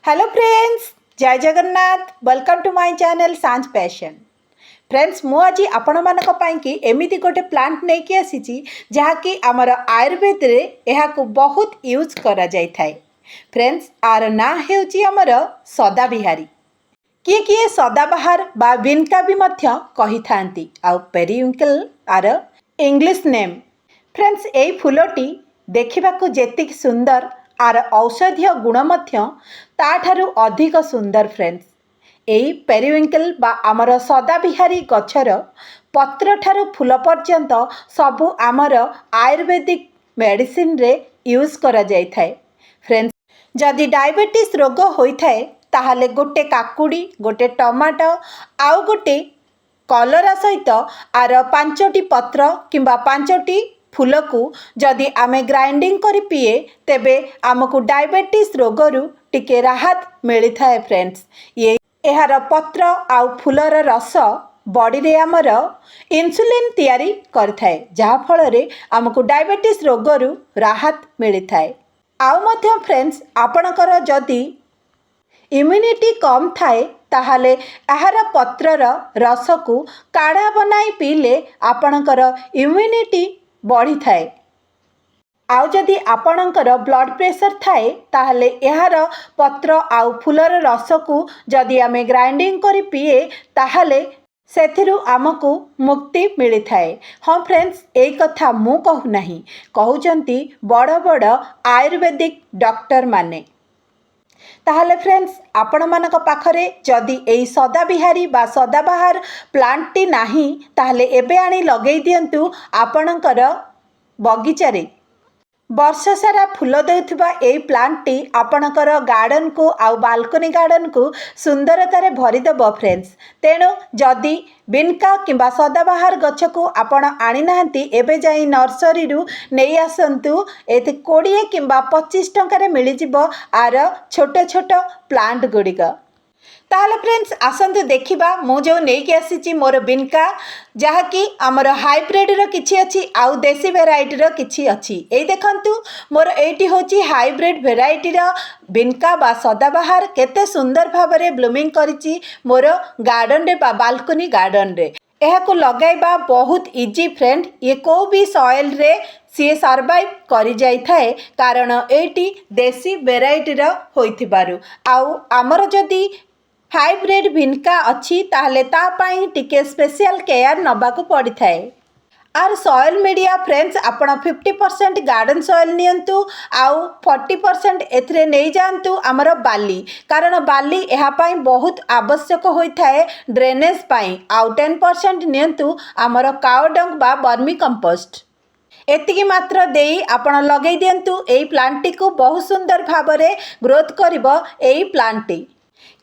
Hello friends, जय Jagannath. Welcome to my channel Sanjh passion. Friends, मु आज आपण मानक पई कि एमिति गोटे प्लांट नहीं कि आसी जहाँकि आमर आयुर्वेद रे एहाकु बहुत यूज करा जाय थाए। फ्रेंड्स, आर ना हेउची आमर सदाबिहारी। किए सदाबहार बा बिनका भी मध्य कही थांती। आउ पेरिविंकल आर इंग्लिश नेम। फ्रेंड्स, एई फूलटी देखिबाकू जेतिक सुंदर आर औषधीय गुण मध्य ताठारु अधिक सुंदर। फ्रेंड्स, एई पेरिविंकल बा आमर सदाबिहारी गछर पत्र ठारु फूल पर्यंत सबु आमर आयुर्वेदिक मेडिसिन रे यूज करा जाय थाए। फ्रेंड्स, जदि डायबिटीज रोग होइथाए ताहले गोटे काकुड़ी, गोटे टमाटो आउ गोटे कलरा सहित आर 5टी पत्र किंबा 5टी फूल को जदि आमे ग्राइंडिंग करी पिए तेबे आमको डायबिटीज रोगरू टिके राहत मिली थाए। फ्रेंड्स, ये एहार पत्र आउ फूलर रस बॉडी रे आमर इंसुलिन तैयारी करथाए, जहा फल रे आमको डायबिटीज रोगरू राहत मिली थाए। आउ मध्य फ्रेंड्स, आपणकर जदि इम्यूनिटी कम थाए ताहले एहार पत्रर रस को काढ़ा बनाई पीले आपणकर इम्यूनिटी बढ़ी थाए। आउ जदि आपणकर ब्लड प्रेशर थाए ताहले एहार पत्र आउ फूलर रस को जदि आमे ग्राइंडिंग करी पिए ताहले सेथिरु आमको मुक्ति मिली थाए। हाँ फ्रेंड्स, एक कथा मु कहू नहीं, कहउचंती बड़ बड़ आयुर्वेदिक डॉक्टर माने। ताहले फ्रेंड्स, आपण मानक पाखरे जदि एई सदाबिहारी बा सदाबहार प्लांटटी नाही ताहले एबे आनी लगेई दियंतु आपणकर बगीचारे। वर्ष सारा फूल देउथिबा एई प्लांटटी आपणकर गार्डन को आउ बालकनी गार्डन को सुंदरतारे भरीदेव। फ्रेंड्स, तेणु जदि बिनका किंबा सदाबहार गछ को आपण आनी नाहंती एबे जाई नर्सरी रु नेई आसंतु। एते 20 किंबा 25 टंका मिली जिवो आर छोट छोट प्लांट गुड़िक। ताहले फ्रेंड्स, आसंतु देखिबा मु जो नेकी आसीची मोर बिनका, जहाँकि आमर हाइब्रिड रो किछि अछि आउ देसी वेराइटी रो किछि अछि। एई देखंतु मोर एठी होची हाइब्रिड वेराइटी रो बिनका बा सदाबहार केते सुंदर भाबरे ब्लूमिंग करिछि मोर गार्डन रे बा बालकनी गार्डन रे। एहाको लगाइबा बहुत इजी फ्रेंड। ये को भी सॉइल रे सी सर्वाइव करि जाई थाए, कारण एटी देसी वेराइटी रो होइथिबारु। आउ आमर जदी हाइब्रिड बिनका अच्छी ताहले ता पाई टिके स्पेशल केयर नबाकू पड़ी थाए। आर सॉइल मीडिया फ्रेंड्स, आपण 50% गार्डन सॉइल नियंतु आउ 40% एथरे नहीं जांतु आमर बाली, कारण बाली एहा पाई बहुत आवश्यक होई थाए ड्रेनेज पाई। आउ 10% नियंतु आमर काउ डंग बा वर्मी कंपोस्ट। एतिकी मात्र देई आपण लगेई दियंतु एई प्लांटटी को बहुत सुंदर भाबरे ग्रोथ करिवो एई प्लांटटी।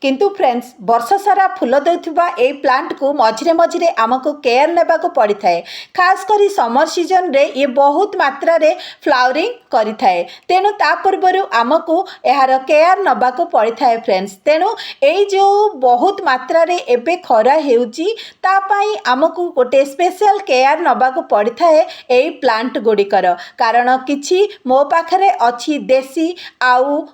किंतु फ्रेंड्स, वर्ष सारा फूल देउथिबा एई प्लांट को मझिरे मझिरे आमको केयर नेबाको पड़ी थाए। खास करी समर सीजन रे ये बहुत मात्रा रे फ्लावरिंग करि थाए, तेनु ता पूर्वरु आमको एहार केयर नबाको पड़ी थाए। फ्रेंड्स, तेनु एई जो बहुत मात्रा रे एबे खरा हेउची ता पाई आमको गोटे स्पेशल केयर नबाको पड़ी थाए एई प्लांट गुड़िकर, कारण किछि मो पाखरे अछि देसी आउ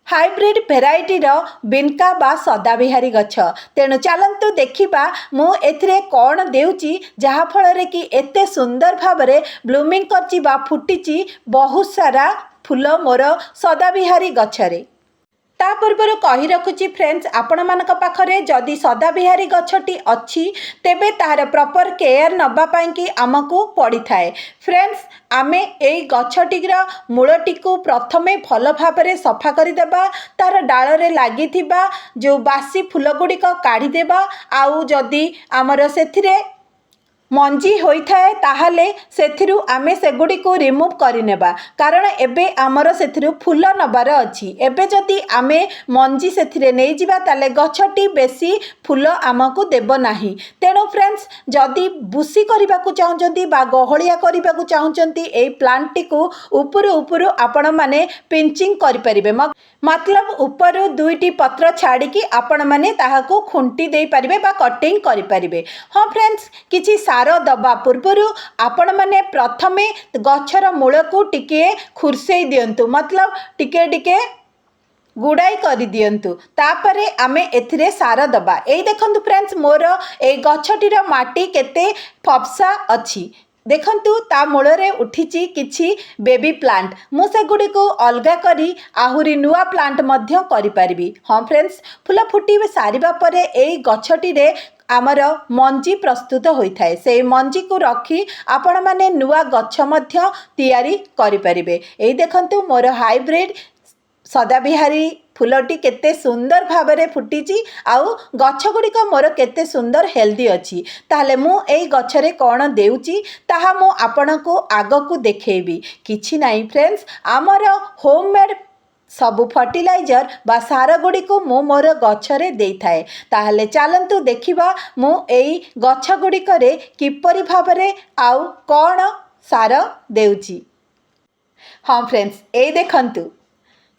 हाइब्रिड भेराइटी रो बिनका बा सदाबिहारी गछ। तेणु चलंतु देखिबा मु एथिरे कौन देउची जहा फल रे कि एते सुंदर भाबरे ब्लूमिंग करची बा फुटीची बहुत सारा फूल मोर सदाबिहारी गछरे। ता पूर्वर कही रखुची फ्रेंड्स, आपण मानक पाखरे जदि सदाबिहारी गछटी अच्छी तेबे तार प्रॉपर केयर नबा पाई कि आमको पड़ी थाए। फ्रेंड्स, आमे एई गछटीर मूलटी को प्रथमे भल भाबरे सफा करिदेबा, तार डाल रे लागिथिबा जो बासी फूल गुड़िक काढ़ी देबा। आउ जदि आमर सेथिरे मंजी होई थाए ताहले सेथिरु आमे सेगुडी को रिमूव करिनेबा, कारण एबे आमर सेथिरु फूल नबार अछि। एबे जदि आमे मंजी सेथिरे नै जिबा ताले गछटी बेसी फूल आमको देबो नाही। तेणु फ्रेंड्स, जदि बुसी करिबाकू चाहुचंती बा गहलिया करिबाकू चाहुचंती एई प्लांटटी को ऊपर ऊपर आपण माने पिंचिंग करि परिबे, मतलब ऊपर 2टी पत्र छाड़ी कि आपण माने ताहाको खुंटी देई परिबे बा कटिंग करि परिबे। हाँ फ्रेंड्स, किछि सार दबा पूर्वर आपण माने प्रथमे गछर मूल को टिके खुरसई दियंतु, मतलब टिके टिके गुड़ाई कर दियंतु तापरे आमे एथिरे सार दबा। एई देखंतु फ्रेंड्स मोर ए गछटीर माटी केते फपसा अछि। देखंतु ता मूलरे उठिची किछि बेबी प्लांट मु से गुडी को अलगा करी आहुरी नुआ प्लांट मध्य करि परिबी। हाँ फ्रेंड्स फूल फुटी सारिबा परे एई गछटीरे आमर मंजी प्रस्तुत होता है। से मंजी को रखी आपण माने नुआ गछ मध्य तैयारी करि परिबे। एई देखंतु मोर हाइब्रिड सदाबिहारी फूलटी केते सुंदर भाबरे फुटीची आउ गछ गुड़िक मोर केते सुंदर हेल्दी अच्छी। ताहले मु एई गछरे कौन देउची ताहा मु आपनको आगकू देखेबी। किछि नाही फ्रेंड्स आमर होममेड सबु फर्टिलाइजर बा सार गुड़ी को मु मोर गछरे देइथाए। ताहले चलंतु देखिबा मु एई गछ गुड़िकरे किपरि भाबरे आउ कौन सार देउची। हाँ फ्रेंड्स एई देखंतु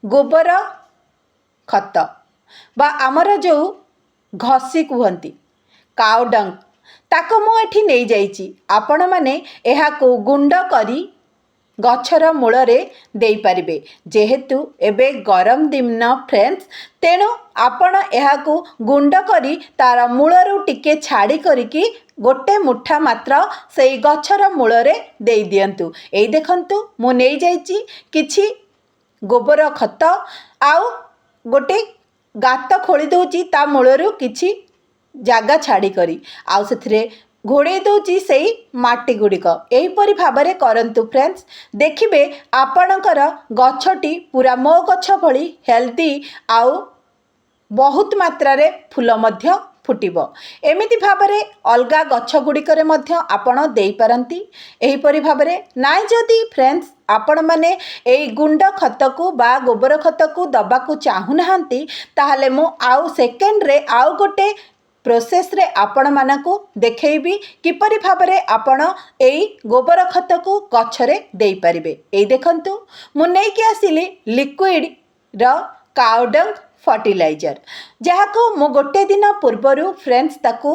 गोबर खत बा आमर जो घसी कहती काउ डंग ताको मु एठी नहीं जाइची। आपण माने एहा को गुंड करी गछर मूलरे देई परिबे। जेहेतु एबे गरम दिन फ्रेंड्स तेणु आपण एहा को गुंड करी तार मूलरू टिके छाड़ी करिकी गोटे मुठा मात्र से गछर मूलरे देई दियंतु। एई देखंतु मु नहीं जाइची किछि गोबर खत आउ गोटे गात खोली दउची ता मूलरू किछि जागा छाड़ी करी आउ सेथिरे घोड़े दउची सेई माटी गुड़िक। एहीपरि भाबरे करंतु फ्रेंड्स देखिबे आपणकर गछटी पूरा मो गछ भली हेल्दी आउ बहुत मात्रा रे फूल मध्य फुटिबो। एमिति भाबरे अलगा गछ गुड़िकरे मध्य आपण देई पारंती। एहीपरि भाबरे नाइ जदि फ्रेंड्स आपण माने एई गुंड खतकू बा गोबर खतकू दबाकू चाहू नाहंती ताहले मु आउ सेकेंड रे आउ गोटे प्रोसेस रे आपण मानकू देखैबी किपरि भाबरे आपण एई गोबर खतकू गछरे देई परिबे। एई देखंतु मु नै कि आसिली लिक्विड र काउडंग फर्टिलाइजर जहाको मु गोटे दिन पूर्वरु फ्रेंड्स ताकू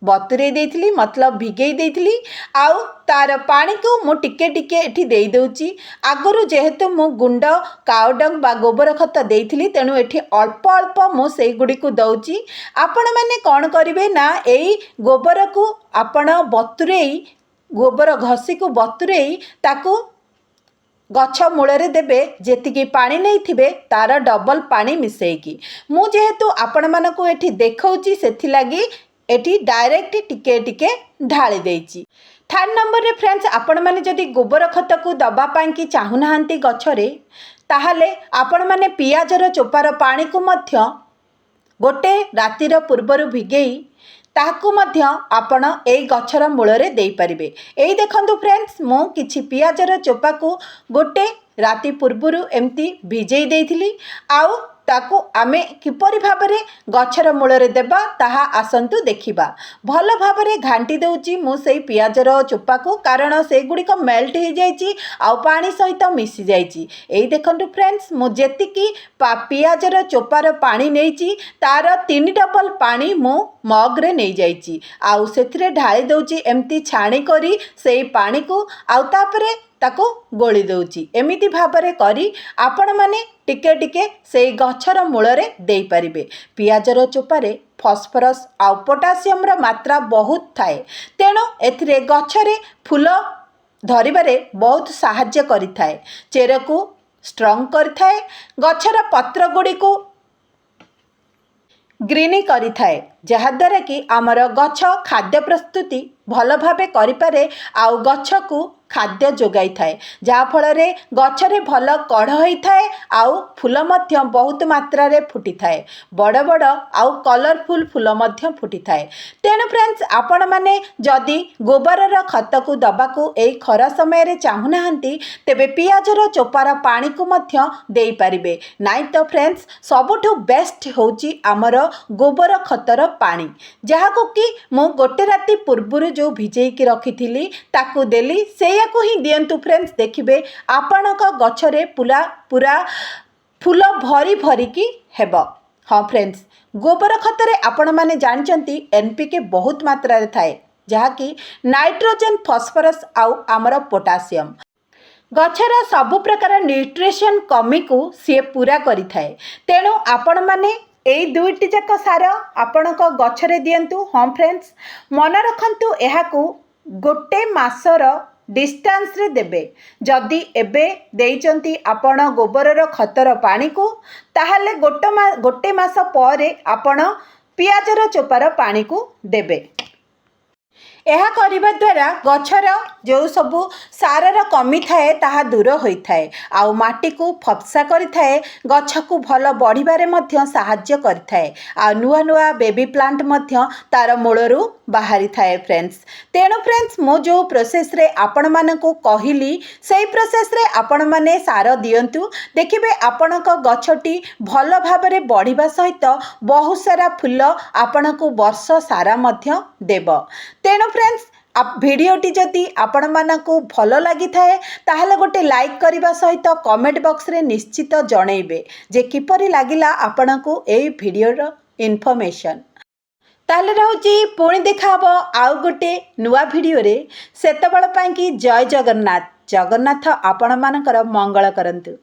बतुरे देइथली मतलब भिगेई देइथली आउ तार पानी को मु टिके टिके एठी देई दउची। आगरु जेहेतु मु गुंड काउडंग बा गोबर खत देइथली तेणु एठी अल्प अल्प मु सेई गुडी को दउची। आपण माने कोन करिवे ना एई गोबर को आपण बतुरेई गोबर घसी को बतुरेई ताकू गछ मूलरे देबे जेतिकी पानी नहीं थिबे तार डबल पानी मिसेकी। मु जेहेतु आपण मानकू एठी देखौची सेथि लागि एठी डायरेक्ट टिके टिके ढाली देइची। थर्ड नंबर रे फ्रेंड्स आपण माने जदि गोबर खत को दबा पाई कि चाहू नाहंती गछरे ताहले आपण माने पियाजर चोपार पानी को मध्य गोटे रातिर पूर्वरु भिगेई ताकू मध्य आपण एई गछर मूलरे देई परिबे। एई देखंतु फ्रेंड्स मु किछि पियाजर चोपा को गोटे राति पूर्वरु एमती भिजेई देइथिली आउ ताकू आमे किपरि भाबरे गछर मूलरे देबा ताहा आसंतु देखिबा। भल भाबरे घांटी देउची मु सेई पियाजर चोपा को कारण से गुड़िक मेल्ट हो जाइची आउ पानी सहित मिसी जाइची। एई देखंतु फ्रेंड्स मु जेतिकी पियाजर चोपार पानी नेइची तार 3 डबल पानी मु मग रे नै जाइची आउ सेथिरे ढाली दउची एमती छाणी करी सेई पानी को आउ तापरे ताको गोली दउची। एमिति भाबरे करी आपण माने टिके टिके सेई गछर मूलरे देई परिबे। पियाजर चोपारे फॉस्फोरस आउ पोटासियम रा मात्रा बहुत थाए तेणु एथिरे गछरे फूल धरिबारे बहुत सहाय्य करिथाए। चेर को स्ट्रॉंग करिथाए गछर पत्र गुडी को ग्रीनी करिथाए जहाद्वारा कि आमर गछ खाद्य प्रस्तुति भल भावे करिपारे आउ गछ को खाद्य जोगाई थाए जहाँफल गछरे भल कढ़ होता है आउ फूल मध्य बहुत मात्रा रे फुटी थाए बड़ बड़ आउ कलरफुल फूल मध्य फुटी थाए। तेणु फ्रेंड्स आपण माने जदि गोबर खत को दबाकू एई खरा समय रे चाहू नाहंती तेबे पियाजर चोपार पानी को मध्य देई परिबे। नाइ तो फ्रेंड्स सबुठु बेस्ट होची आमर गोबर खतर पानी जहाको कि मु गोटे राति पूर्वरु जो भिजेकी रखिथिली ताकू देली से को ही दियंतु फ्रेंड्स देखिबे आपणक गछरे पूरा पूरा फूल भरी भरी की हेब। हाँ फ्रेंड्स गोबर खतरे आपण माने जानचंती एनपीके बहुत मात्रा रे थाए जहा कि नाइट्रोजन फॉस्फोरस आउ आमर पोटासियम गछर सबु प्रकार न्यूट्रिशन कमी को सी पूरा करिथाए। तेणु आपण माने एई दुईटी जाक सार आपणक गछरे दियंतु। हाँ फ्रेंड्स, मन रखंतु एहाकू गोटे मासर डिस्टेंस रे देबे। जदि एबे देइचंती आपण गोबरर खतर पानी को, ताहले गोटे मास परे आपण पियाजर चोपार पानी को देबे। ଏହା କରିବା ଦ୍ୱାରା ଗଛର ଯେଉଁ ସବୁ ସାରର କମି ଥାଏ ତାହା ଦୂର ହୋଇଥାଏ, ଆଉ ମାଟିକୁ ଫପସା କରିଥାଏ, ଗଛକୁ ଭଲ ବଢ଼ିବାରେ ମଧ୍ୟ ସାହାଯ୍ୟ କରିଥାଏ, ଆଉ ନୂଆ ନୂଆ ବେବି ପ୍ଲାଣ୍ଟ ମଧ୍ୟ ତାର ମୂଳରୁ ବାହାରିଥାଏ ଫ୍ରେଣ୍ଡସ୍। ତେଣୁ ଫ୍ରେଣ୍ଡସ୍, ମୁଁ ଯେଉଁ ପ୍ରୋସେସ୍ରେ ଆପଣମାନଙ୍କୁ କହିଲି ସେଇ ପ୍ରୋସେସ୍ରେ ଆପଣମାନେ ସାର ଦିଅନ୍ତୁ। ଦେଖିବେ ଆପଣଙ୍କ ଗଛଟି ଭଲ ଭାବରେ ବଢ଼ିବା ସହିତ ବହୁତ ସାରା ଫୁଲ ଆପଣଙ୍କୁ ବର୍ଷ ସାରା ମଧ୍ୟ ଦେବ। ତେଣୁ फ्रेंड्स, भिडियोटी जदि आपण मानकु भल लगी थाए ताहले गोटे लाइक करने सहित कमेंट बॉक्स रे निश्चित जनइबे जे किपरि लागिला आपनकु एई भिडियोर इन्फॉर्मेशन। ताहले रहउची पुणी देखाबो आउ गोटे नुआ भिडियो रे। सेतबेल पाई कि जय जगन्नाथ। जगन्नाथ आपण मानकर मंगल करंतु।